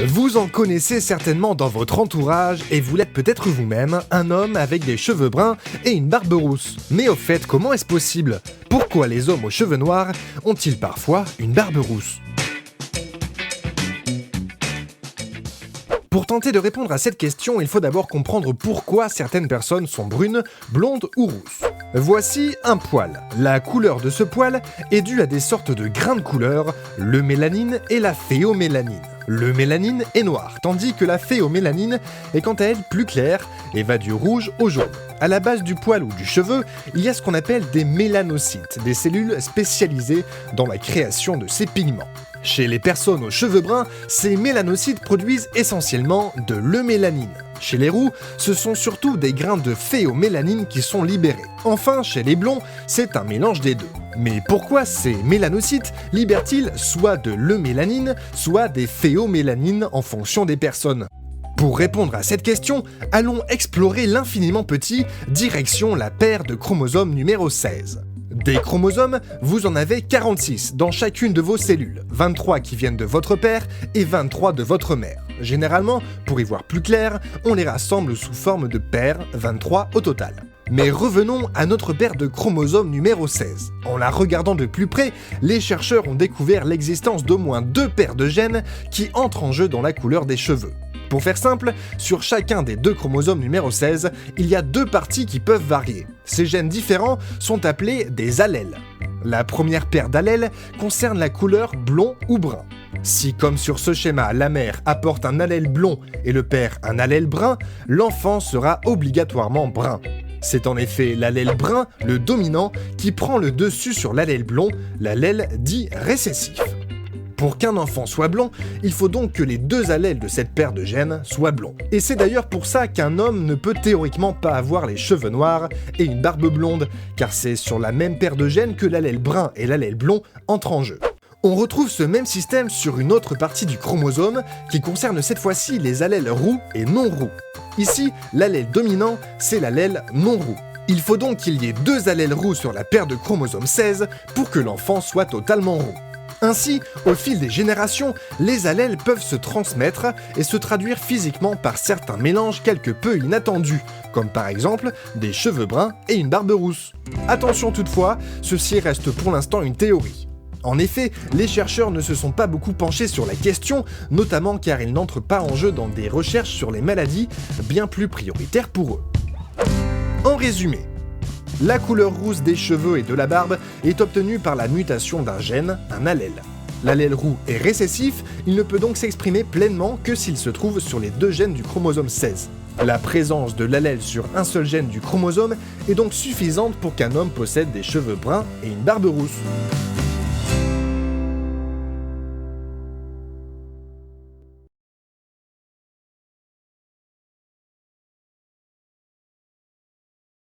Vous en connaissez certainement dans votre entourage et vous l'êtes peut-être vous-même, un homme avec des cheveux bruns et une barbe rousse. Mais au fait, comment est-ce possible? Pourquoi les hommes aux cheveux noirs ont-ils parfois une barbe rousse? Pour tenter de répondre à cette question, il faut d'abord comprendre pourquoi certaines personnes sont brunes, blondes ou rousses. Voici un poil. La couleur de ce poil est due à des sortes de grains de couleur, le mélanine et la phéomélanine. Le mélanine est noir, tandis que la phéomélanine est quant à elle plus claire et va du rouge au jaune. À la base du poil ou du cheveu, il y a ce qu'on appelle des mélanocytes, des cellules spécialisées dans la création de ces pigments. Chez les personnes aux cheveux bruns, ces mélanocytes produisent essentiellement de l'eumélanine. Chez les roux, ce sont surtout des grains de phéomélanine qui sont libérés. Enfin, chez les blonds, c'est un mélange des deux. Mais pourquoi ces mélanocytes libèrent-ils soit de l'eumélanine, soit des phéomélanines en fonction des personnes ? Pour répondre à cette question, allons explorer l'infiniment petit, direction la paire de chromosomes numéro 16. Des chromosomes, vous en avez 46 dans chacune de vos cellules, 23 qui viennent de votre père et 23 de votre mère. Généralement, pour y voir plus clair, on les rassemble sous forme de paires, 23 au total. Mais revenons à notre paire de chromosomes numéro 16. En la regardant de plus près, les chercheurs ont découvert l'existence d'au moins 2 paires de gènes qui entrent en jeu dans la couleur des cheveux. Pour faire simple, sur chacun des 2 chromosomes numéro 16, il y a 2 parties qui peuvent varier. Ces gènes différents sont appelés des allèles. La première paire d'allèles concerne la couleur blond ou brun. Si, comme sur ce schéma, la mère apporte un allèle blond et le père un allèle brun, l'enfant sera obligatoirement brun. C'est en effet l'allèle brun, le dominant, qui prend le dessus sur l'allèle blond, l'allèle dit récessif. Pour qu'un enfant soit blond, il faut donc que les 2 allèles de cette paire de gènes soient blonds. Et c'est d'ailleurs pour ça qu'un homme ne peut théoriquement pas avoir les cheveux noirs et une barbe blonde, car c'est sur la même paire de gènes que l'allèle brun et l'allèle blond entrent en jeu. On retrouve ce même système sur une autre partie du chromosome qui concerne cette fois-ci les allèles roux et non roux. Ici, l'allèle dominant, c'est l'allèle non roux. Il faut donc qu'il y ait 2 allèles roux sur la paire de chromosomes 16 pour que l'enfant soit totalement roux. Ainsi, au fil des générations, les allèles peuvent se transmettre et se traduire physiquement par certains mélanges quelque peu inattendus, comme par exemple des cheveux bruns et une barbe rousse. Attention toutefois, ceci reste pour l'instant une théorie. En effet, les chercheurs ne se sont pas beaucoup penchés sur la question, notamment car ils n'entrent pas en jeu dans des recherches sur les maladies bien plus prioritaires pour eux. En résumé, la couleur rousse des cheveux et de la barbe est obtenue par la mutation d'un gène, un allèle. L'allèle roux est récessif, il ne peut donc s'exprimer pleinement que s'il se trouve sur les 2 gènes du chromosome 16. La présence de l'allèle sur un seul gène du chromosome est donc suffisante pour qu'un homme possède des cheveux bruns et une barbe rousse.